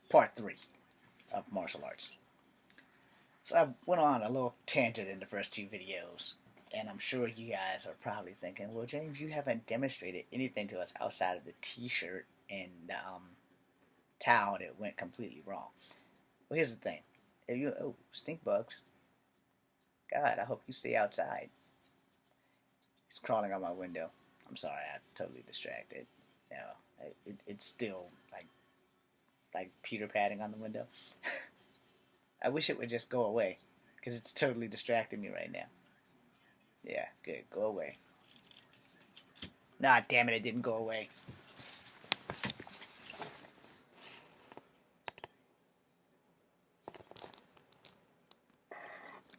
part 3 of martial arts. So I went on a little tangent in the first 2 videos, and I'm sure you guys are probably thinking, well, James, you haven't demonstrated anything to us outside of the t-shirt and towel that went completely wrong. Well, here's the thing. If you, oh, stink bugs. God, I hope you stay outside. He's crawling on my window. I'm sorry, I'm totally distracted. You know, it's still like Peter padding on the window. I wish it would just go away, because it's totally distracting me right now. Yeah, good. Go away. Nah, damn it, it didn't go away.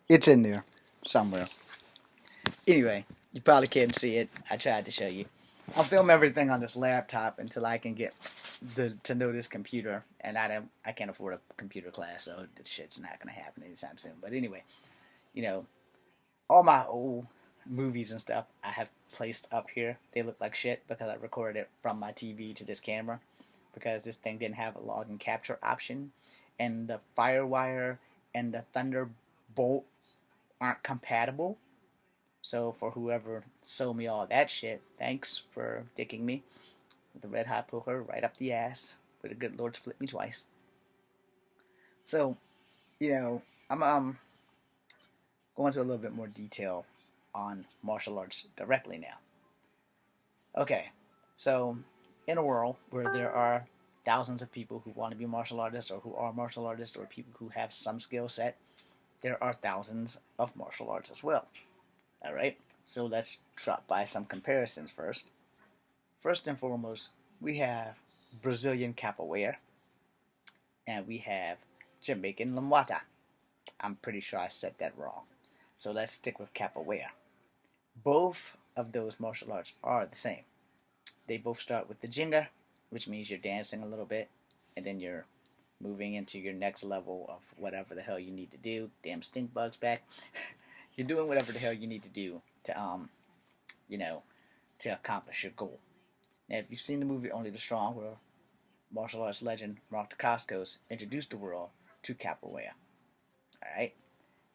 It's in there somewhere. Anyway, you probably can't see it. I tried to show you. I'll film everything on this laptop until I can get to know this computer, and I can't afford a computer class, so this shit's not gonna happen anytime soon. But anyway, you know, all my old movies and stuff I have placed up here. They look like shit because I recorded it from my TV to this camera, because this thing didn't have a log and capture option, and the Firewire and the Thunderbolt aren't compatible. So for whoever sold me all that shit, thanks for dicking me with a red hot poker right up the ass, where the good Lord split me twice. So, I'm go into a little bit more detail on martial arts directly now. Okay, so in a world where there are thousands of people who want to be martial artists or who are martial artists or people who have some skill set, there are thousands of martial arts as well. All right, so let's drop by some comparisons first. First and foremost, we have Brazilian capoeira and we have Jamaican lamwata. I'm pretty sure I said that wrong. So let's stick with capoeira. Both of those martial arts are the same. They both start with the ginga, which means you're dancing a little bit, and then you're moving into your next level of whatever the hell you need to do. Damn stink bugs back. You're doing whatever the hell you need to do to you know, to accomplish your goal. Now, if you've seen the movie Only the Strong, where martial arts legend Mark Dacascos introduced the world to capoeira. All right.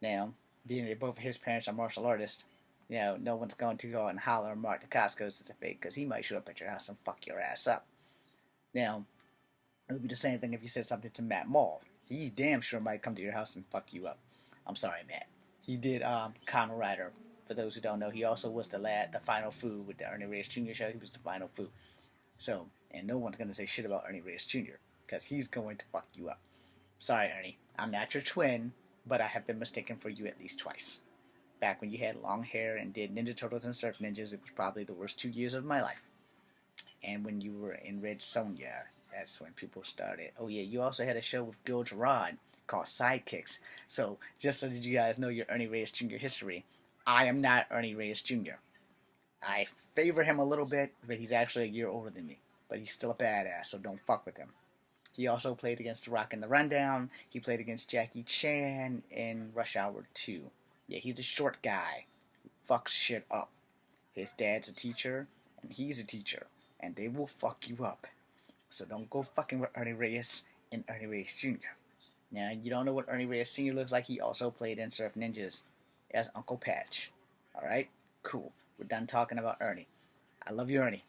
Now, being that both of his parents are martial artists, no one's going to go and holler Mark Dacascos is a fake, because he might show up at your house and fuck your ass up. Now, it would be the same thing if you said something to Matt Mall. He damn sure might come to your house and fuck you up. I'm sorry, Matt. He did Kamen Rider. For those who don't know, he also was the final Fu with the Ernie Reyes Jr. show. He was the final Fu. So, and no one's gonna say shit about Ernie Reyes Jr. because he's going to fuck you up. Sorry, Ernie. I'm not your twin, but I have been mistaken for you at least twice. Back when you had long hair and did Ninja Turtles and Surf Ninjas, it was probably the worst 2 years of my life. And when you were in Red Sonja, that's when people started. Oh yeah, you also had a show with Gil Gerard called Sidekicks. So just so that you guys know your Ernie Reyes Jr. history, I am not Ernie Reyes Jr. I favor him a little bit, but he's actually a year older than me. But he's still a badass, so don't fuck with him. He also played against The Rock in the Rundown. He played against Jackie Chan in Rush Hour 2. Yeah, he's a short guy who fucks shit up. His dad's a teacher, and he's a teacher, and they will fuck you up. So don't go fucking with Ernie Reyes and Ernie Reyes Jr. Now, you don't know what Ernie Reyes Sr. looks like. He also played in Surf Ninjas as Uncle Patch. Alright? Cool. We're done talking about Ernie. I love you, Ernie.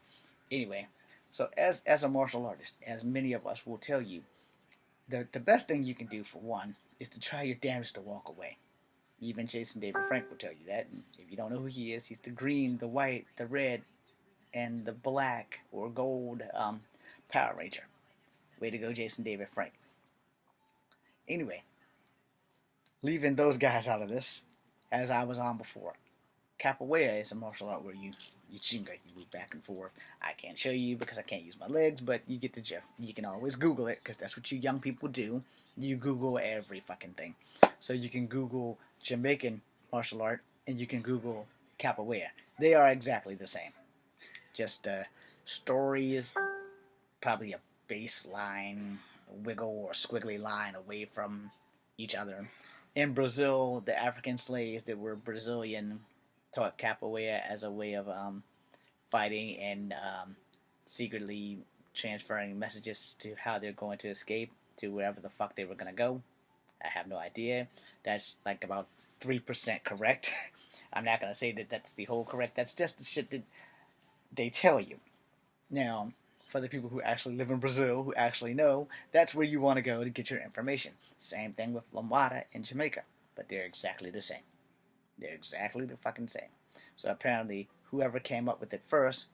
Anyway, so as a martial artist, as many of us will tell you, the best thing you can do for one is to try your damnedest to walk away. Even Jason David Frank will tell you that. And if you don't know who he is, he's the green, the white, the red, and the black or gold Power Ranger. Way to go, Jason David Frank. Anyway, leaving those guys out of this, as I was on before, capoeira is a martial art where you chinga, you move back and forth. I can't show you because I can't use my legs, but you get the gist. You can always Google it because that's what you young people do. You Google every fucking thing. So you can Google Jamaican martial art and you can Google capoeira. They are exactly the same. Just story is probably a baseline, wiggle or squiggly line away from each other. In Brazil, the African slaves that were Brazilian taught capoeira as a way of fighting and secretly transferring messages to how they're going to escape. to wherever the fuck they were gonna go. I have no idea. That's like about 3% correct. I'm not gonna say that that's the whole correct. That's just the shit that they tell you. Now, for the people who actually live in Brazil, who actually know, that's where you want to go to get your information. Same thing with Lambada in Jamaica, but they're exactly the same. They're exactly the fucking same. So apparently, whoever came up with it first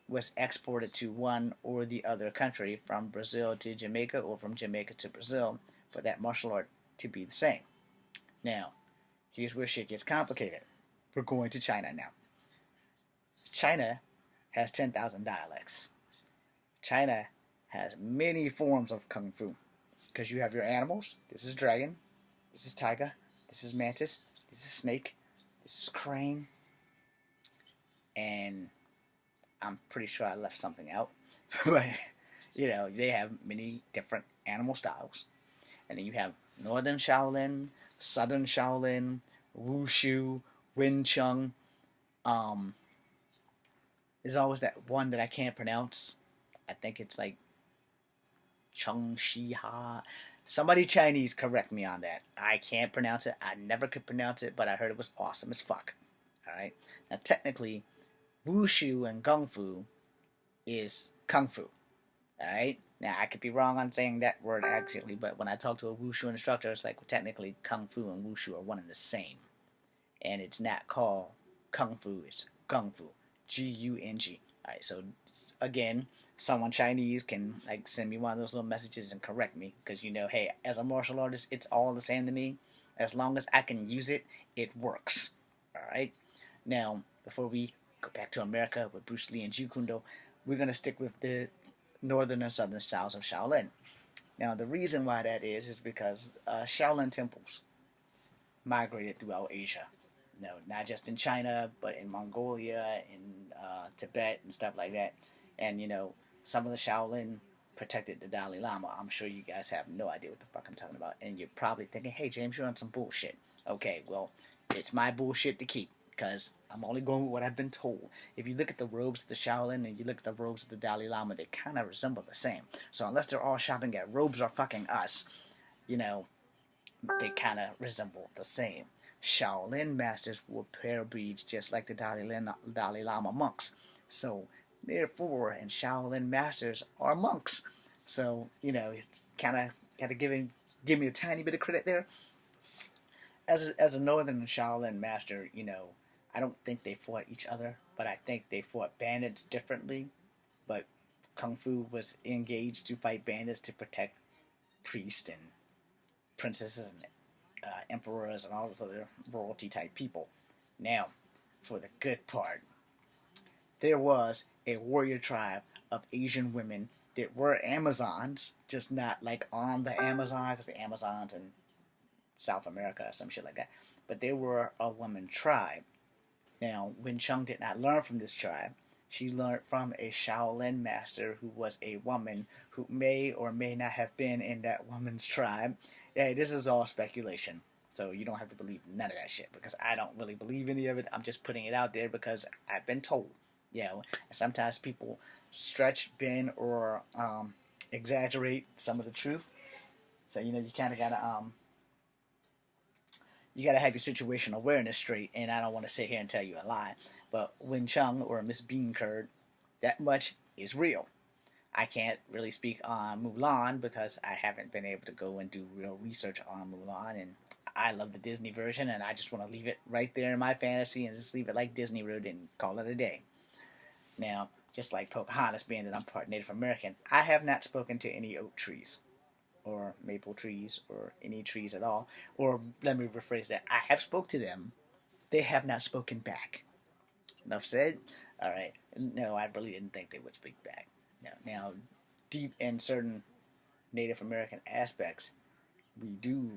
was exported to one or the other country, from Brazil to Jamaica or from Jamaica to Brazil, for that martial art to be the same. Now, here's where shit gets complicated. We're going to China now. China has 10,000 dialects. China has many forms of kung fu, because you have your animals. This is dragon. This is tiger. This is mantis. This is snake. This is crane. And I'm pretty sure I left something out. But, they have many different animal styles. And then you have Northern Shaolin, Southern Shaolin, Wushu, Wing Chun. Um, there's always that one that I can't pronounce. I think it's like Chung Shi Ha. Somebody Chinese correct me on that. I can't pronounce it. I never could pronounce it, but I heard it was awesome as fuck. Alright? Now, technically, Wushu and Kung Fu is Kung Fu. Alright? Now, I could be wrong on saying that word actually, but when I talk to a Wushu instructor, it's like, well, technically, Kung Fu and Wushu are one and the same. And it's not called Kung Fu, it's Gung Fu. Gung. Alright, so, again, someone Chinese can like send me one of those little messages and correct me, because hey, as a martial artist, it's all the same to me. As long as I can use it, it works. Alright? Now, before we go back to America with Bruce Lee and Jeet Kune Do, we're going to stick with the northern and southern styles of Shaolin. Now, the reason why that is because Shaolin temples migrated throughout Asia. No, not just in China, but in Mongolia, in Tibet, and stuff like that. And some of the Shaolin protected the Dalai Lama. I'm sure you guys have no idea what the fuck I'm talking about, and you're probably thinking, "Hey, James, you're on some bullshit." Okay, well, it's my bullshit to keep, because I'm only going with what I've been told. If you look at the robes of the Shaolin and you look at the robes of the Dalai Lama, they kind of resemble the same. So unless they're all shopping at Robes Are Fucking Us, they kind of resemble the same. Shaolin masters wore pearl beads just like the Dalai Lama monks. So, therefore, and Shaolin masters are monks. So, it's kind of got to give me a tiny bit of credit there. As a Northern Shaolin master, I don't think they fought each other, but I think they fought bandits differently. But Kung Fu was engaged to fight bandits to protect priests and princesses and emperors and all those other royalty type people. Now, for the good part, there was a warrior tribe of Asian women that were Amazons, just not like on the Amazon, because the Amazons in South America or some shit like that. But they were a woman tribe. Now, Wing Chun did not learn from this tribe. She learned from a Shaolin master who was a woman who may or may not have been in that woman's tribe. Yeah, this is all speculation. So you don't have to believe none of that shit, because I don't really believe any of it. I'm just putting it out there because I've been told. Sometimes people stretch, bend, or exaggerate some of the truth. So you kind of gotta have your situation awareness straight. And I don't want to sit here and tell you a lie, but Wing Chun or Miss Bean Curd, that much is real. I can't really speak on Mulan because I haven't been able to go and do real research on Mulan, and I love the Disney version, and I just want to leave it right there in my fantasy and just leave it like Disney wrote and call it a day. Now, just like Pocahontas, being that I'm part Native American, I have not spoken to any oak trees or maple trees or any trees at all. Or let me rephrase that: I have spoke to them; they have not spoken back. Enough said. All right. No, I really didn't think they would speak back. Now, deep in certain Native American aspects, we do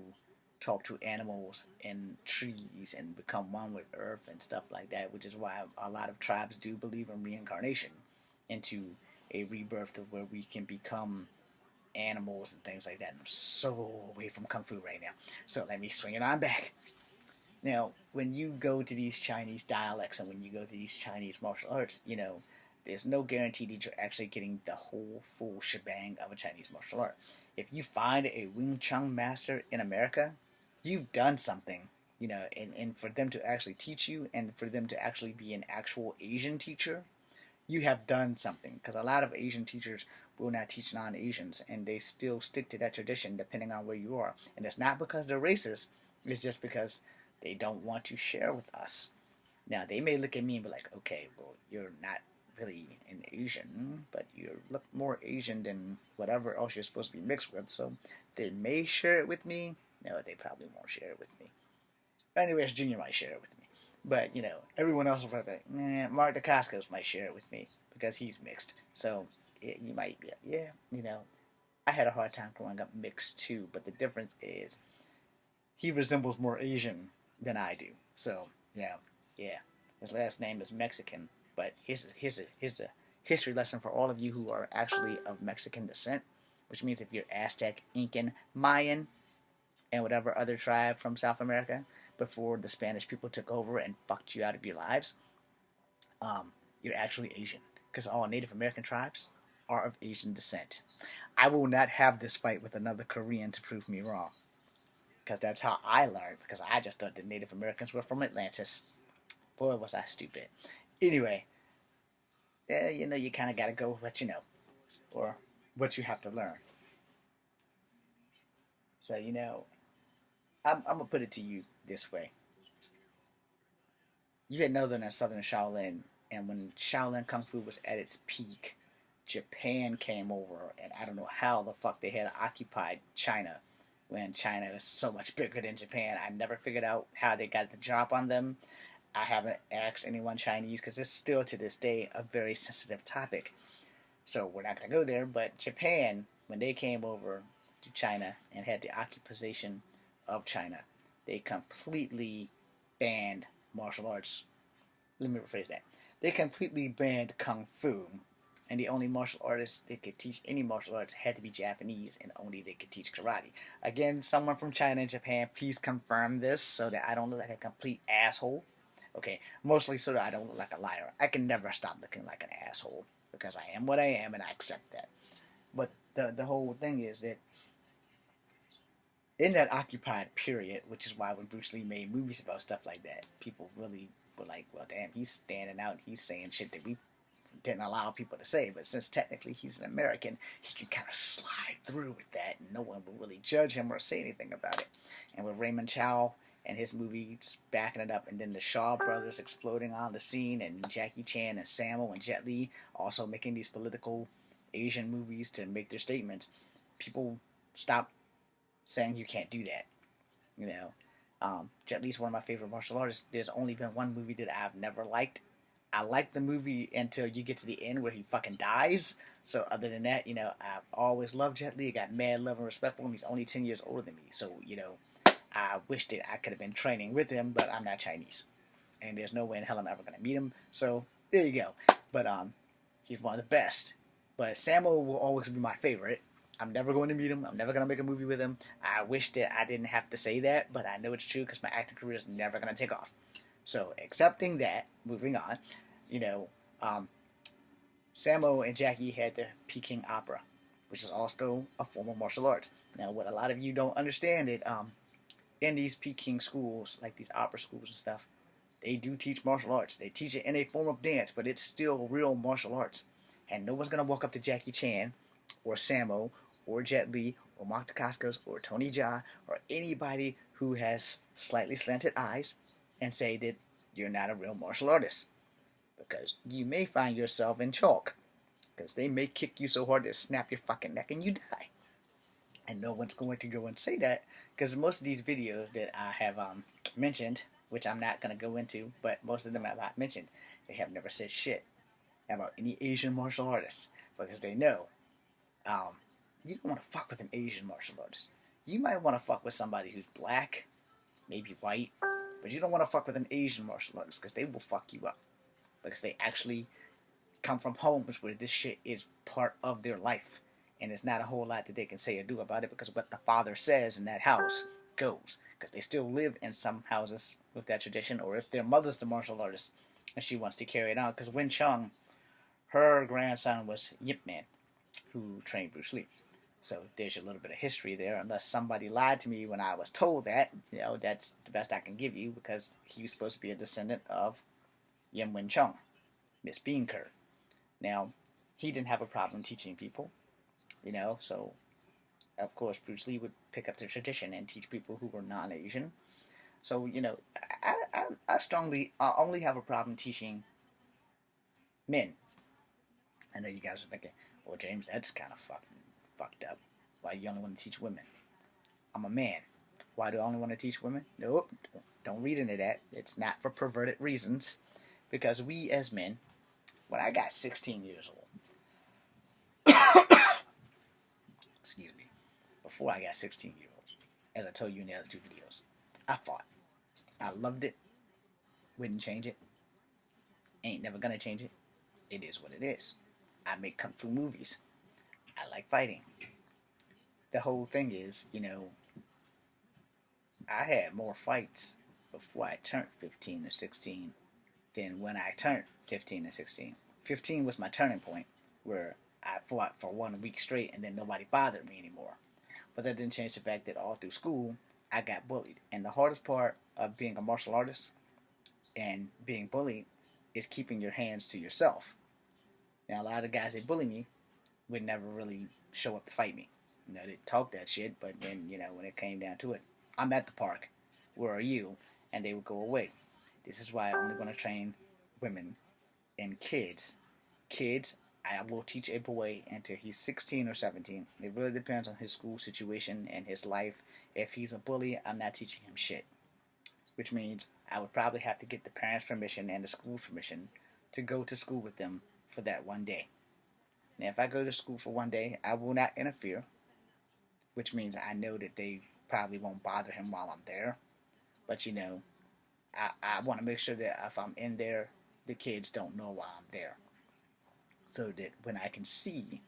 talk to animals and trees and become one with earth and stuff like that, which is why a lot of tribes do believe in reincarnation into a rebirth of where we can become animals and things like that. And I'm so away from Kung Fu right now. So let me swing it on back. Now, when you go to these Chinese dialects and when you go to these Chinese martial arts, there's no guarantee that you're actually getting the whole full shebang of a Chinese martial art. if you find a Wing Chun master in America, you've done something, and for them to actually teach you and for them to actually be an actual Asian teacher, you have done something. Because a lot of Asian teachers will not teach non-Asians, and they still stick to that tradition depending on where you are. And it's not because they're racist, it's just because they don't want to share with us. Now, they may look at me and be like, okay, well, you're not really an Asian, but you look more Asian than whatever else you're supposed to be mixed with, so they may share it with me. No, they probably won't share it with me. Anyways, Junior might share it with me. But, everyone else will probably be like, nah, Mark DeCascos might share it with me because he's mixed. So, you might be like, yeah, I had a hard time growing up mixed too, but the difference is he resembles more Asian than I do. So, yeah. His last name is Mexican, but here's a history lesson for all of you who are actually of Mexican descent, which means if you're Aztec, Incan, Mayan, and whatever other tribe from South America before the Spanish people took over and fucked you out of your lives, you're actually Asian because all Native American tribes are of Asian descent. I will not have this fight with another Korean to prove me wrong because that's how I learned because I just thought the Native Americans were from Atlantis. Boy, was I stupid. Anyway, you kind of got to go with what you know or what you have to learn. So, I'm going to put it to you this way. You had Northern and Southern Shaolin, and when Shaolin Kung Fu was at its peak, Japan came over, and I don't know how the fuck they had occupied China when China is so much bigger than Japan. I never figured out how they got the drop on them. I haven't asked anyone Chinese because it's still to this day a very sensitive topic. So we're not going to go there. But Japan, when they came over to China and had the occupation of China, they completely banned martial arts. Let me rephrase that. They completely banned Kung Fu. And the only martial artists that could teach any martial arts had to be Japanese, and only they could teach karate. Again, someone from China and Japan, please confirm this so that I don't look like a complete asshole. Okay, mostly so that I don't look like a liar. I can never stop looking like an asshole because I am what I am and I accept that. But the whole thing is that in that occupied period, which is why when Bruce Lee made movies about stuff like that, people really were like, well, damn, he's standing out. He's saying shit that we didn't allow people to say. But since technically he's an American, he can kind of slide through with that, and no one will really judge him or say anything about it. And with Raymond Chow and his movie just backing it up, and then the Shaw brothers exploding on the scene, and Jackie Chan and Sammo and Jet Li also making these political Asian movies to make their statements, people stop saying you can't do that. You know, Jet Li's one of my favorite martial artists. There's only been one movie that I've never liked. I like the movie until you get to the end where he fucking dies. So other than that, I've always loved Jet Li. I got mad love and respect for him. He's only 10 years older than me. So, I wish that I could have been training with him, but I'm not Chinese. And there's no way in hell I'm ever going to meet him. So there you go. But he's one of the best. But Sammo will always be my favorite. I'm never going to meet him. I'm never going to make a movie with him. I wish that I didn't have to say that, but I know it's true because my acting career is never going to take off. So, accepting that, moving on, you know, um, Sammo and Jackie had the Peking Opera, which is also a form of martial arts. Now, what a lot of you don't understand it, in these Peking schools, like these opera schools and stuff, they do teach martial arts. They teach it in a form of dance, but it's still real martial arts. And no one's going to walk up to Jackie Chan or Sammo or Jet Li or Mark Dacascos or Tony Jaa or anybody who has slightly slanted eyes and say that you're not a real martial artist. Because you may find yourself in chalk. Because they may kick you so hard they snap your fucking neck and you die. And no one's going to go and say that because most of these videos that I have mentioned, which I'm not going to go into, but most of them I've not mentioned, they have never said shit about any Asian martial artists because they know you don't want to fuck with an Asian martial artist. You might want to fuck with somebody who's black, maybe white, but you don't want to fuck with an Asian martial artist because they will fuck you up because they actually come from homes where this shit is part of their life. And there's not a whole lot that they can say or do about it because what the father says in that house goes. Because they still live in some houses with that tradition, or if their mother's the martial artist and she wants to carry it on. Because Wing Chun, her grandson was Yip Man, who trained Bruce Lee. So there's a little bit of history there, unless somebody lied to me when I was told that. That's the best I can give you, because he was supposed to be a descendant of Yin Wen Chung, Miss Beancurd. Now, he didn't have a problem teaching people, so of course Bruce Lee would pick up the tradition and teach people who were non-Asian. So, I only have a problem teaching men. I know you guys are thinking, well, James, that's kind of fucked up. Why do you only want to teach women? I'm a man. Why do I only want to teach women? Nope, don't read into that. It's not for perverted reasons. Because we as men, when I got 16 years old, excuse me, before I got 16-year-olds, as I told you in the other two videos, I fought. I loved it. Wouldn't change it. Ain't never gonna change it. It is what it is. I make kung fu movies. I like fighting. The whole thing is, I had more fights before I turned 15 or 16 than when I turned 15 or 16. 15 was my turning point, where I fought for 1 week straight and then nobody bothered me anymore. But that didn't change the fact that all through school, I got bullied. And the hardest part of being a martial artist and being bullied is keeping your hands to yourself. Now, a lot of the guys that bully me would never really show up to fight me. They talk that shit, but then, when it came down to it, I'm at the park. Where are you? And they would go away. This is why I only want to train women and kids. Kids, I will teach a boy until he's 16 or 17. It really depends on his school situation and his life. If he's a bully, I'm not teaching him shit. Which means I would probably have to get the parents' permission and the school's permission to go to school with them for that one day. Now, if I go to school for one day, I will not interfere, which means I know that they probably won't bother him while I'm there. But, I want to make sure that if I'm in there, the kids don't know why I'm there. So that when I can see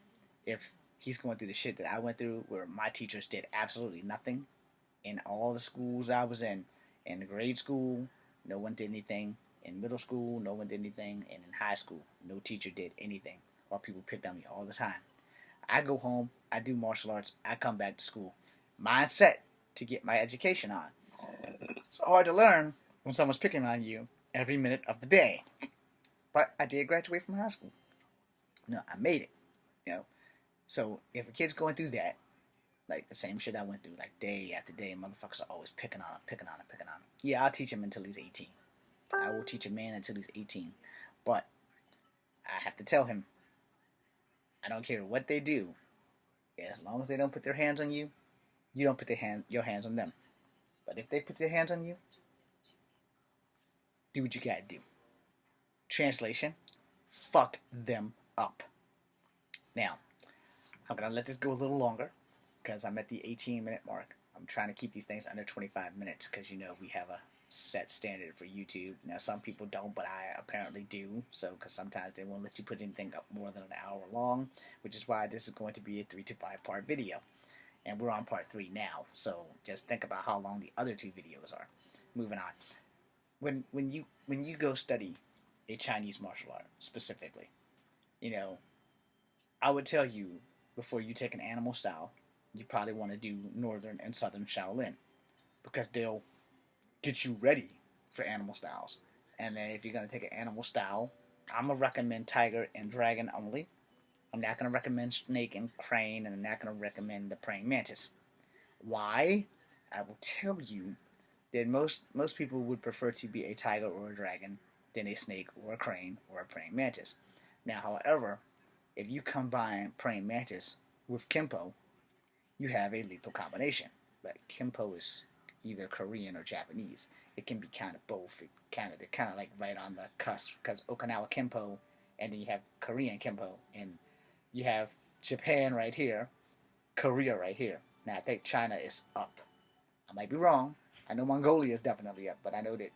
if he's going through the shit that I went through, where my teachers did absolutely nothing in all the schools I was in grade school, no one did anything. In middle school, no one did anything. And in high school, no teacher did anything, while people picked on me all the time. I go home, I do martial arts, I come back to school. Mindset to get my education on. It's hard to learn when someone's picking on you every minute of the day. But I did graduate from high school. I made it. So if a kid's going through that, like the same shit I went through, like day after day, motherfuckers are always picking on him. Yeah, I'll teach him until he's 18. I will teach a man until he's 18. But I have to tell him, I don't care what they do, as long as they don't put their hands on you, you don't put your hands on them. But if they put their hands on you, do what you gotta do. Translation, fuck them up. Now, I'm gonna let this go a little longer, because I'm at the 18-minute mark. I'm trying to keep these things under 25 minutes, because we have a set standard for YouTube. Now, some people don't, but I apparently do. So, because sometimes they won't let you put anything up more than an hour long, which is why this is going to be a 3 to 5 part video. And we're on part 3 now. So, just think about how long the other 2 videos are. Moving on. When you go study a Chinese martial art specifically, I would tell you, before you take an animal style, you probably want to do Northern and Southern Shaolin, because they'll get you ready for animal styles. And then if you're going to take an animal style, I'm going to recommend tiger and dragon only. I'm not going to recommend snake and crane, and I'm not going to recommend the praying mantis. Why? I will tell you that most people would prefer to be a tiger or a dragon than a snake or a crane or a praying mantis. Now, however, if you combine praying mantis with Kempo, you have a lethal combination. But Kempo is either Korean or Japanese. It can be kind of both. They're kind of like right on the cusp, because Okinawa Kempo, and then you have Korean Kempo, and you have Japan right here, Korea right here. Now, I think China is up. I might be wrong. I know Mongolia is definitely up, but I know that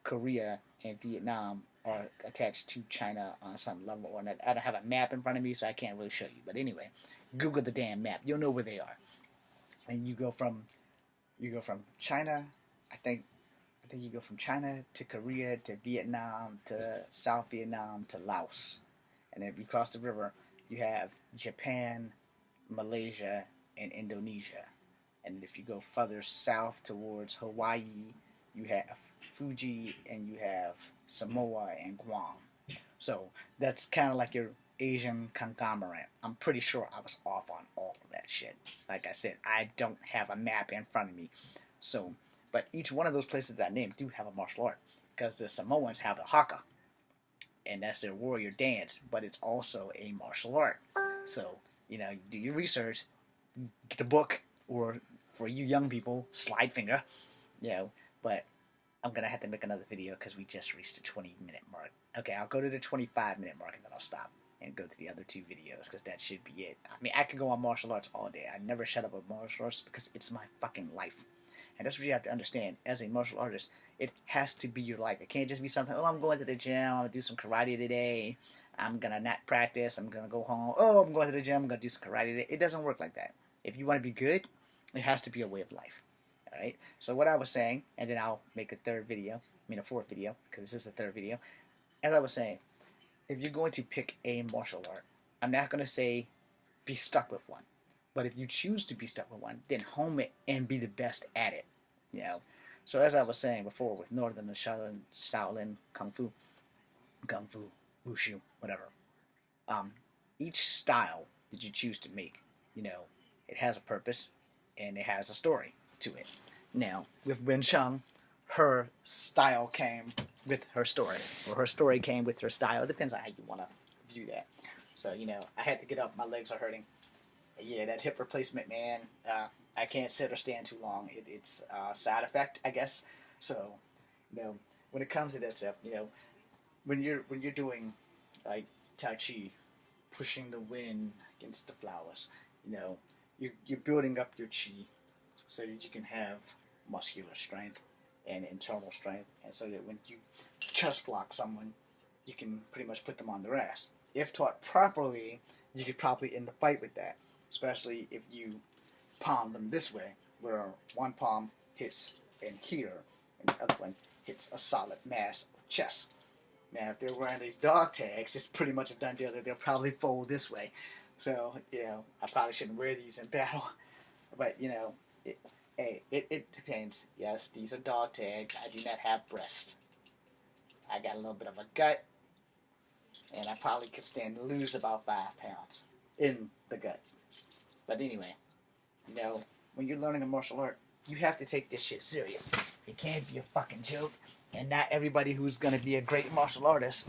Korea and Vietnam are attached to China on some level or another. I don't have a map in front of me, so I can't really show you. But anyway, Google the damn map. You'll know where they are. And you go from China. I think you go from China to Korea to Vietnam to South Vietnam to Laos. And if you cross the river, you have Japan, Malaysia, and Indonesia. And if you go further south towards Hawaii, you have Fuji and you have Samoa and Guam. So that's kind of like your Asian conglomerate. I'm pretty sure I was off on all of that shit. Like I said, I don't have a map in front of me. So, but each one of those places that I named do have a martial art. Because the Samoans have the haka, and that's their warrior dance, but it's also a martial art. So, do your research, get the book, or for you young people, slide finger, you know, but I'm gonna have to make another video because we just reached the 20-minute mark. Okay, I'll go to the 25-minute mark and then I'll stop and go to the other 2 videos because that should be it. I mean, I could go on martial arts all day. I never shut up on martial arts because it's my fucking life. And that's what you have to understand. As a martial artist, it has to be your life. It can't just be something, oh, I'm going to the gym, I'm going to do some karate today, I'm going to not practice, I'm going to go home, oh, I'm going to the gym, I'm going to do some karate today. It doesn't work like that. If you want to be good, it has to be a way of life. Alright? So what I was saying, and then I'll make a 4th video, because this is the 3rd video. As I was saying, if you're going to pick a martial art, I'm not going to say be stuck with one. But if you choose to be stuck with one, then hone it and be the best at it. So as I was saying before, with Northern and Southern Shaolin Kung Fu, Wushu, whatever. Each style that you choose to make, it has a purpose and it has a story to it. Now, with Wing Chun, her style came with her story, or her story came with her style. It depends on how you want to view that. So, I had to get up. My legs are hurting. Yeah, that hip replacement, man. I can't sit or stand too long. It's a side effect, I guess. So, when it comes to that stuff, when you're doing like Tai Chi, pushing the wind against the flowers, you're building up your chi so that you can have muscular strength and internal strength, and so that when you chest block someone, you can pretty much put them on their ass. If taught properly, you could probably end the fight with that, especially if you palm them this way, where one palm hits in here, and the other one hits a solid mass of chest. Now, if they're wearing these dog tags, it's pretty much a done deal that they'll probably fold this way. So, I probably shouldn't wear these in battle. But, it depends. Yes, these are dog tags. I do not have breasts. I got a little bit of a gut, and I probably could stand to lose about 5 pounds in the gut. But anyway, when you're learning a martial art, you have to take this shit serious. It can't be a fucking joke. And not everybody who's going to be a great martial artist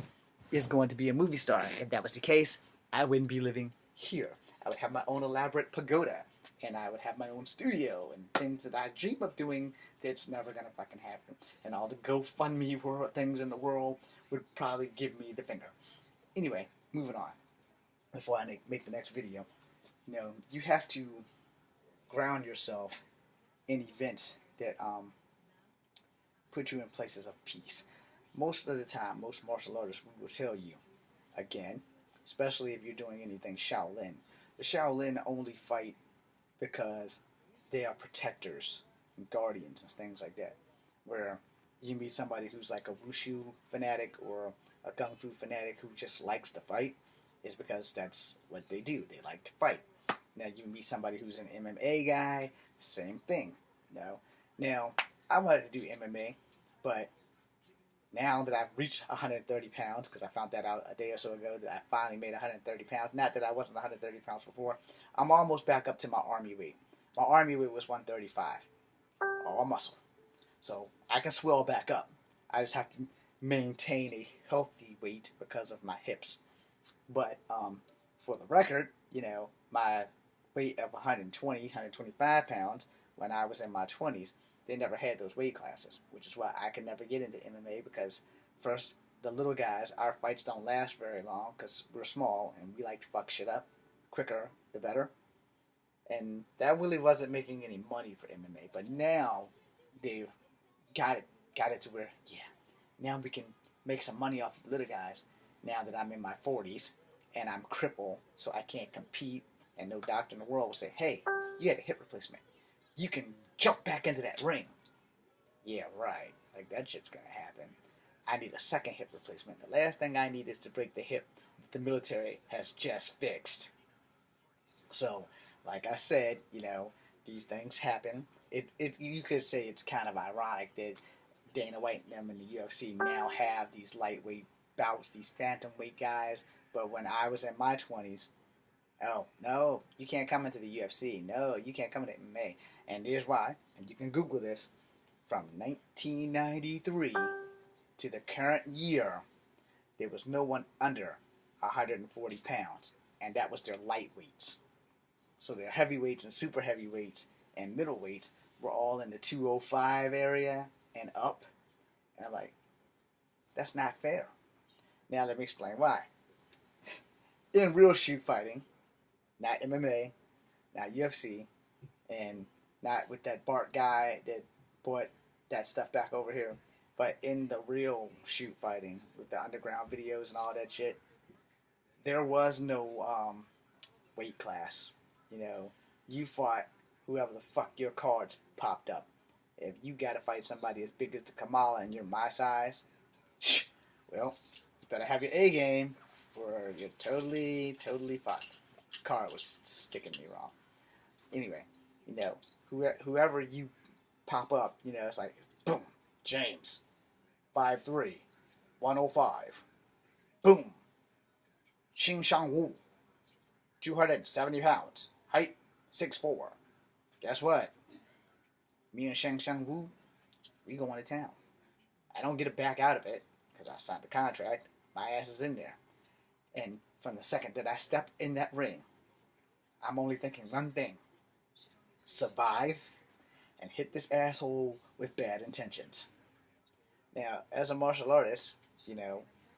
is going to be a movie star. If that was the case, I wouldn't be living here. I would have my own elaborate pagoda, and I would have my own studio, and things that I dream of doing that's never going to fucking happen. And all the GoFundMe things in the world would probably give me the finger. Anyway, moving on. Before I make the next video, you have to ground yourself in events that put you in places of peace. Most of the time, most martial artists will tell you, again, especially if you're doing anything Shaolin, the Shaolin only fight because they are protectors and guardians and things like that. Where you meet somebody who's like a Wushu fanatic or a Kung Fu fanatic who just likes to fight, is because that's what they do. They like to fight. Now you meet somebody who's an MMA guy, same thing. Now I wanted to do MMA, but now that I've reached 130 pounds, because I found that out a day or so ago that I finally made 130 pounds, not that I wasn't 130 pounds before, I'm almost back up to my army weight. My army weight was 135, all muscle. So I can swell back up. I just have to maintain a healthy weight because of my hips. But for the record, my weight of 120, 125 pounds when I was in my 20s, they never had those weight classes, which is why I could never get into MMA because, first, the little guys, our fights don't last very long because we're small and we like to fuck shit up. Quicker, the better. And that really wasn't making any money for MMA. But now they got it to where, now we can make some money off the little guys now that I'm in my 40s and I'm crippled, so I can't compete. And no doctor in the world will say, hey, you had a hip replacement. You can jump back into that ring. Yeah, right. Like, that shit's gonna happen. I need a second hip replacement. The last thing I need is to break the hip that the military has just fixed. So, like I said, these things happen. You could say it's kind of ironic that Dana White and them in the UFC now have these lightweight bouts, these phantom weight guys. But when I was in my 20s, oh, no, you can't come into the UFC. No, you can't come into MMA. And here's why. And you can Google this. From 1993 to the current year, there was no one under 140 pounds. And that was their lightweights. So their heavyweights and super heavyweights and middleweights were all in the 205 area and up. And I'm like, that's not fair. Now let me explain why. In real shoot fighting, not MMA, not UFC, and not with that Bart guy that brought that stuff back over here, but in the real shoot fighting with the underground videos and all that shit, there was no weight class. You fought whoever the fuck your cards popped up. If you got to fight somebody as big as the Kamala and you're my size, well, you better have your A game, or you're totally fucked. Card was sticking me wrong. Anyway, whoever you pop up, it's like, boom, James, 5'3", 105. Boom, Xing Shang Wu, 270 pounds, height 6'4". Guess what? Me and Shang Shang Wu, we going to town. I don't get to back out of it because I signed the contract. My ass is in there. And from the second that I step in that ring, I'm only thinking one thing. Survive and hit this asshole with bad intentions. Now, as a martial artist,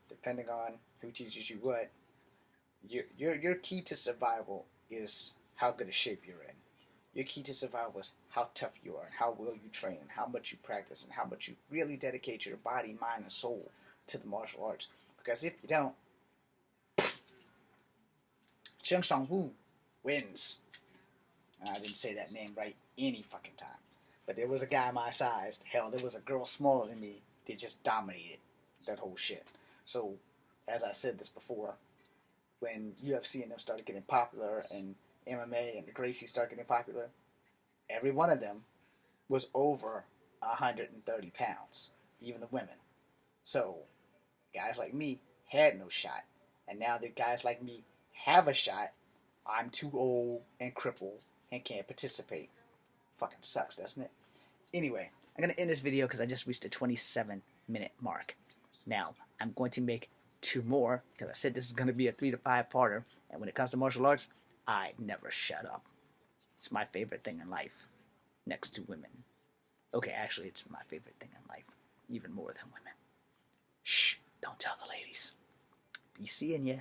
depending on who teaches you what, your key to survival is how good a shape you're in. Your key to survival is how tough you are, and how well you train, and how much you practice, and how much you really dedicate your body, mind, and soul to the martial arts. Because if you don't, Cheng Shang Wu wins. And I didn't say that name right any fucking time. But there was a guy my size. Hell, there was a girl smaller than me that just dominated that whole shit. So, as I said this before, when UFC and them started getting popular, and MMA and the Gracie started getting popular, every one of them was over 130 pounds, even the women. So, guys like me had no shot. And now that guys like me have a shot, I'm too old and crippled and can't participate. Fucking sucks, doesn't it? Anyway, I'm going to end this video because I just reached the 27-minute mark. Now, I'm going to make 2 more because I said this is going to be a 3 to 5 parter. And when it comes to martial arts, I never shut up. It's my favorite thing in life, next to women. Okay, actually, it's my favorite thing in life, even more than women. Shh, don't tell the ladies. Be seeing ya.